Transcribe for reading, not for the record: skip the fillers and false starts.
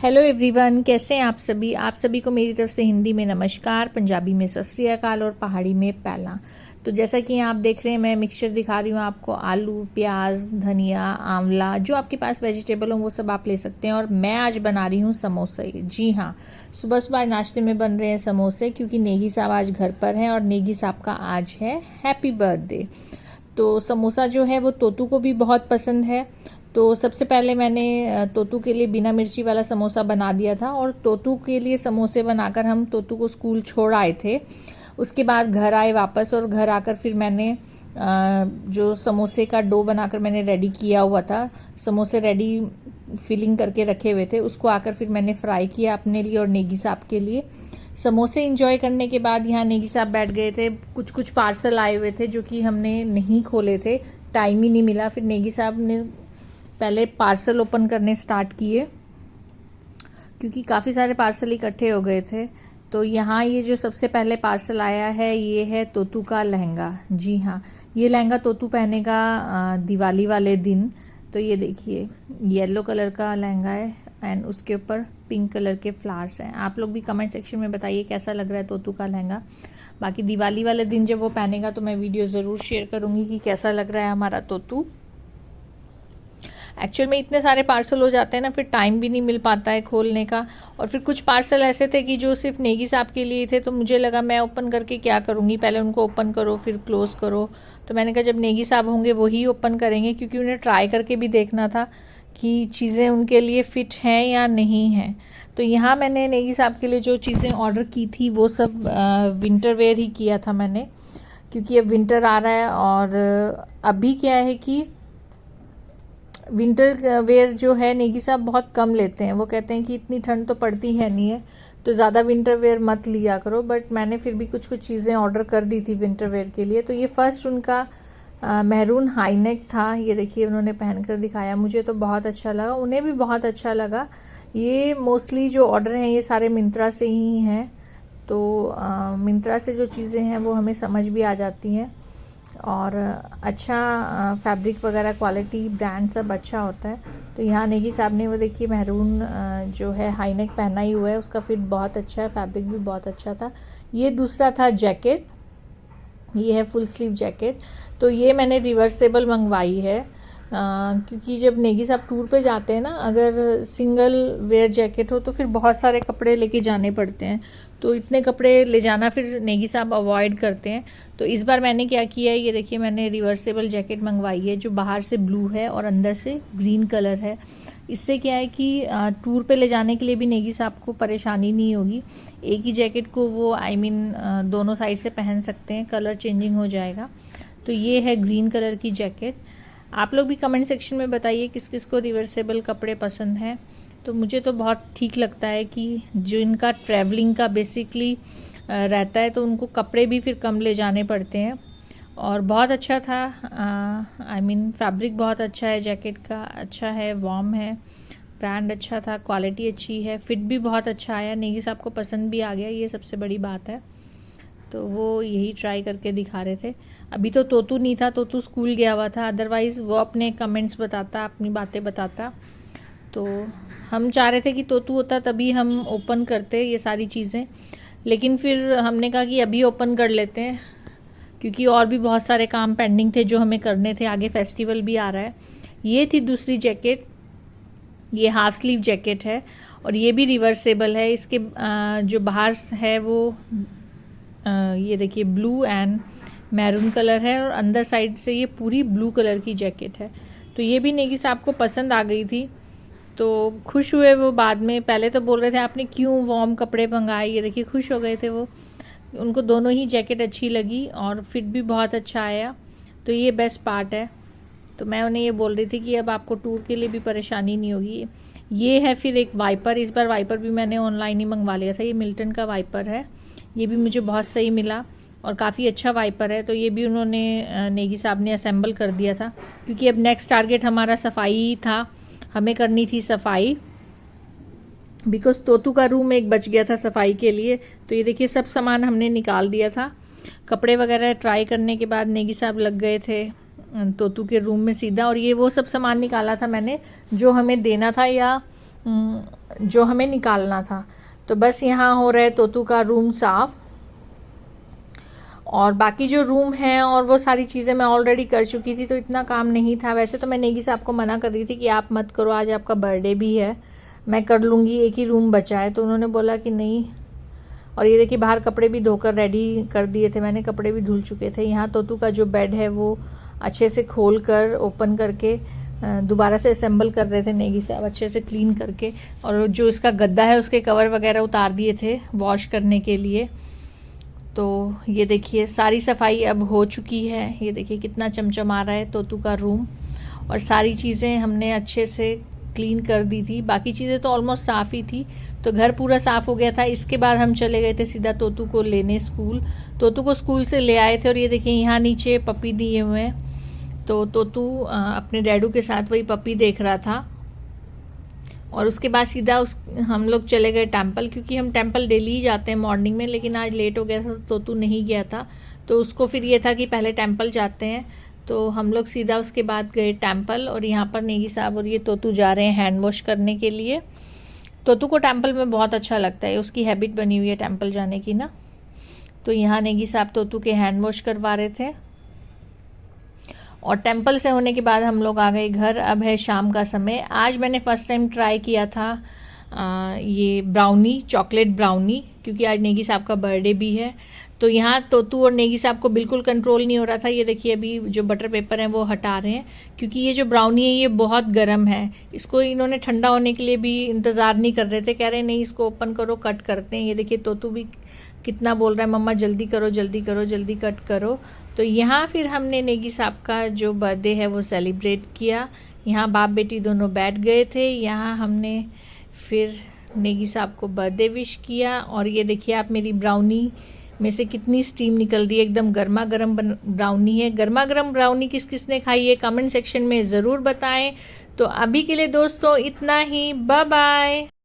Hello everyone, कैसे हैं आप सभी को मेरी तरफ से हिंदी में नमस्कार, पंजाबी में सत श्री अकाल और पहाड़ी में पहला। तो जैसा कि आप देख रहे हैं, मैं मिक्सचर दिखा रही हूँ आपको। आलू, प्याज, धनिया, आंवला, जो आपके पास वेजिटेबल हो वो सब आप ले सकते हैं। और मैं आज बना रही हूँ समोसे। जी हाँ, सुबह सुबह नाश्ते में बन रहे हैं समोसे, क्योंकि नेगी साहब आज घर पर हैं और नेगी साहब का आज है हैप्पी बर्थडे। तो समोसा जो है वो तोतू को भी बहुत पसंद है। तो सबसे पहले मैंने तोतू के लिए बिना मिर्ची वाला समोसा बना दिया था, और तोतू के लिए समोसे बनाकर हम तोतू को स्कूल छोड़ आए थे। उसके बाद घर आए वापस, और घर आकर फिर मैंने जो समोसे का डो बनाकर मैंने रेडी किया हुआ था, समोसे रेडी फिलिंग करके रखे हुए थे, उसको आकर फिर मैंने फ्राई किया अपने लिए और नेगी साहब के लिए। समोसे इंजॉय करने के बाद यहाँ नेगी साहब बैठ गए थे। कुछ कुछ पार्सल आए हुए थे जो कि हमने नहीं खोले थे, टाइम ही नहीं मिला। फिर नेगी साहब ने पहले पार्सल ओपन करने स्टार्ट किए, क्योंकि काफ़ी सारे पार्सल इकट्ठे हो गए थे। तो यहाँ ये जो सबसे पहले पार्सल आया है, ये है तोतू का लहंगा। जी हाँ, ये लहंगा तोतू पहनेगा दिवाली वाले दिन। तो ये देखिए, येलो कलर का लहंगा है एंड उसके ऊपर पिंक कलर के फ्लावर्स हैं। आप लोग भी कमेंट सेक्शन में बताइए कैसा लग रहा है तोतू का लहंगा। बाकी दिवाली वाले दिन जब वो पहनेगा तो मैं वीडियो ज़रूर शेयर करूँगी कि कैसा लग रहा है हमारा तोतू। एक्चुअल में इतने सारे पार्सल हो जाते हैं ना, फिर टाइम भी नहीं मिल पाता है खोलने का। और फिर कुछ पार्सल ऐसे थे कि जो सिर्फ नेगी साहब के लिए थे, तो मुझे लगा मैं ओपन करके क्या करूँगी, पहले उनको ओपन करो फिर क्लोज़ करो। तो मैंने कहा जब नेगी साहब होंगे वही ओपन करेंगे, क्योंकि उन्हें ट्राई करके भी देखना था कि चीज़ें उनके लिए फ़िट हैं या नहीं हैं। तो यहाँ मैंने नेगी साहब के लिए जो चीज़ें ऑर्डर की थी वो सब विंटर वेयर ही किया था मैंने, क्योंकि अब विंटर आ रहा है। और अभी क्या है कि विंटर वेयर जो है नेगी साहब बहुत कम लेते हैं। वो कहते हैं कि इतनी ठंड तो पड़ती है नहीं है, तो ज़्यादा विंटर वेयर मत लिया करो। बट मैंने फिर भी कुछ कुछ चीज़ें ऑर्डर कर दी थी विंटर वेयर के लिए। तो ये फर्स्ट उनका मैरून हाई नेक था। ये देखिए, उन्होंने पहन कर दिखाया, मुझे तो बहुत अच्छा लगा, उन्हें भी बहुत अच्छा लगा। ये मोस्टली जो ऑर्डर हैं ये सारे मिंत्रा से ही हैं। तो मिंत्रा से जो चीज़ें हैं वो हमें समझ भी आ जाती हैं, और अच्छा फैब्रिक वगैरह क्वालिटी ब्रांड सब अच्छा होता है। तो यहाँ नेगी साहब ने वो देखिए मैरून जो है हाई नेक पहना ही हुआ है, उसका फिट बहुत अच्छा है, फैब्रिक भी बहुत अच्छा था। ये दूसरा था जैकेट, ये है फुल स्लीव जैकेट। तो ये मैंने रिवर्सेबल मंगवाई है, क्योंकि जब नेगी साहब टूर पे जाते हैं ना, अगर सिंगल वेयर जैकेट हो तो फिर बहुत सारे कपड़े लेके जाने पड़ते हैं। तो इतने कपड़े ले जाना फिर नेगी साहब अवॉइड करते हैं। तो इस बार मैंने क्या किया है, ये देखिए मैंने रिवर्सेबल जैकेट मंगवाई है, जो बाहर से ब्लू है और अंदर से ग्रीन कलर है। इससे क्या है कि टूर पे ले जाने के लिए भी नेगी साहब को परेशानी नहीं होगी। एक ही जैकेट को वो दोनों साइड से पहन सकते हैं, कलर चेंजिंग हो जाएगा। तो ये है ग्रीन कलर की जैकेट। आप लोग भी कमेंट सेक्शन में बताइए किस किस को रिवर्सेबल कपड़े पसंद हैं। तो मुझे तो बहुत ठीक लगता है कि जो इनका ट्रैवलिंग का बेसिकली रहता है, तो उनको कपड़े भी फिर कम ले जाने पड़ते हैं। और बहुत अच्छा था, फैब्रिक बहुत अच्छा है, जैकेट का अच्छा है, वार्म है, ब्रांड अच्छा था, क्वालिटी अच्छी है, फिट भी बहुत अच्छा आया, नेगी साहब को पसंद भी आ गया, ये सबसे बड़ी बात है। तो वो यही ट्राई करके दिखा रहे थे। अभी तो तोतू नहीं था, तोतू स्कूल गया हुआ था, अदरवाइज़ वो अपने कमेंट्स बताता, अपनी बातें बताता। तो हम चाह रहे थे कि तोतू होता तभी हम ओपन करते ये सारी चीज़ें, लेकिन फिर हमने कहा कि अभी ओपन कर लेते हैं, क्योंकि और भी बहुत सारे काम पेंडिंग थे जो हमें करने थे, आगे फेस्टिवल भी आ रहा है। ये थी दूसरी जैकेट, ये हाफ स्लीव जैकेट है, और ये भी रिवर्सेबल है। इसके जो बाहर है वो ये देखिए ब्लू एंड मैरून कलर है, और अंदर साइड से ये पूरी ब्लू कलर की जैकेट है। तो ये भी नेगी साहब को पसंद आ गई थी, तो खुश हुए वो बाद में। पहले तो बोल रहे थे आपने क्यों वार्म कपड़े मंगाए, ये देखिए खुश हो गए थे वो, उनको दोनों ही जैकेट अच्छी लगी और फिट भी बहुत अच्छा आया। तो ये बेस्ट पार्ट है। तो मैं उन्हें ये बोल रही थी कि अब आपको टूर के लिए भी परेशानी नहीं होगी। ये है फिर एक वाइपर, इस बार वाइपर भी मैंने ऑनलाइन ही मंगवा लिया था, ये मिल्टन का वाइपर है, ये भी मुझे बहुत सही मिला और काफ़ी अच्छा वाइपर है। तो ये भी उन्होंने नेगी साहब ने असेंबल कर दिया था, क्योंकि अब नेक्स्ट टारगेट हमारा सफाई था, हमें करनी थी सफाई, बिकॉज तोतू का रूम एक बच गया था सफाई के लिए। तो ये देखिए सब सामान हमने निकाल दिया था। कपड़े वगैरह ट्राई करने के बाद नेगी साहब लग गए थे तोतू के रूम में सीधा, और ये वो सब सामान निकाला था मैंने जो हमें देना था या जो हमें निकालना था। तो बस यहाँ हो रहा है तोतू का रूम साफ, और बाकी जो रूम है और वो सारी चीज़ें मैं ऑलरेडी कर चुकी थी, तो इतना काम नहीं था। वैसे तो मैं नेगी साहब को मना कर रही थी कि आप मत करो, आज आपका बर्थडे भी है, मैं कर लूँगी, एक ही रूम बचा है। तो उन्होंने बोला कि नहीं। और ये देखिए बाहर कपड़े भी धोकर रेडी कर दिए थे मैंने, कपड़े भी धुल चुके थे। यहाँ तोतू का जो बेड है वो अच्छे से खोल कर ओपन करके दोबारा से असेंबल कर रहे थे नेगी साहब, अच्छे से क्लीन करके। और जो इसका गद्दा है उसके कवर वगैरह उतार दिए थे वॉश करने के लिए। तो ये देखिए सारी सफाई अब हो चुकी है। ये देखिए कितना चमचमा रहा है तोतू का रूम, और सारी चीज़ें हमने अच्छे से क्लीन कर दी थी। बाकी चीज़ें तो ऑलमोस्ट साफ़ ही थी, तो घर पूरा साफ़ हो गया था। इसके बाद हम चले गए थे सीधा तोतू को लेने स्कूल। तोतू को स्कूल से ले आए थे, और ये देखिए यहाँ नीचे पपी दिए हुए हैं। तो तोतू अपने डैडू के साथ वही पपी देख रहा था। और उसके बाद सीधा हम लोग चले गए टेंपल, क्योंकि हम टेंपल डेली ही जाते हैं मॉर्निंग में, लेकिन आज लेट हो गया था तो तोतू नहीं गया था। तो उसको फिर ये था कि पहले टेंपल जाते हैं, तो हम लोग सीधा उसके बाद गए टेंपल। और यहाँ पर नेगी साहब और ये तोतू जा रहे हैं हैंड वॉश करने के लिए। तोतू को टेंपल में बहुत अच्छा लगता है, उसकी हैबिट बनी हुई है टेंपल जाने की ना। तो यहाँ नेगी साहब तोतू के हैंड वॉश करवा रहे थे। और टेंपल से होने के बाद हम लोग आ गए घर। अब है शाम का समय। आज मैंने फ़र्स्ट टाइम ट्राई किया था ये ब्राउनी, चॉकलेट ब्राउनी, क्योंकि आज नेगी साहब का बर्थडे भी है। तो यहाँ तोतू और नेगी साहब को बिल्कुल कंट्रोल नहीं हो रहा था। ये देखिए अभी जो बटर पेपर है वो हटा रहे हैं, क्योंकि ये जो ब्राउनी है ये बहुत गर्म है। इसको इन्होंने ठंडा होने के लिए भी इंतज़ार नहीं कर रहे थे, कह रहे नहीं इसको ओपन करो, कट करते हैं। ये देखिए तोतू भी कितना बोल रहा है मम्मा जल्दी करो जल्दी करो जल्दी कट करो। तो यहाँ फिर हमने नेगी साहब का जो बर्थडे है वो सेलिब्रेट किया। यहाँ बाप बेटी दोनों बैठ गए थे। यहाँ हमने फिर नेगी साहब को बर्थडे विश किया। और ये देखिए आप मेरी ब्राउनी में से कितनी स्टीम निकल रही है, एकदम गर्मा गर्म ब्राउनी है। गर्मा गर्म ब्राउनी किस किस ने खाई है कमेंट सेक्शन में ज़रूर बताएं। तो अभी के लिए दोस्तों इतना ही, बाय बाय।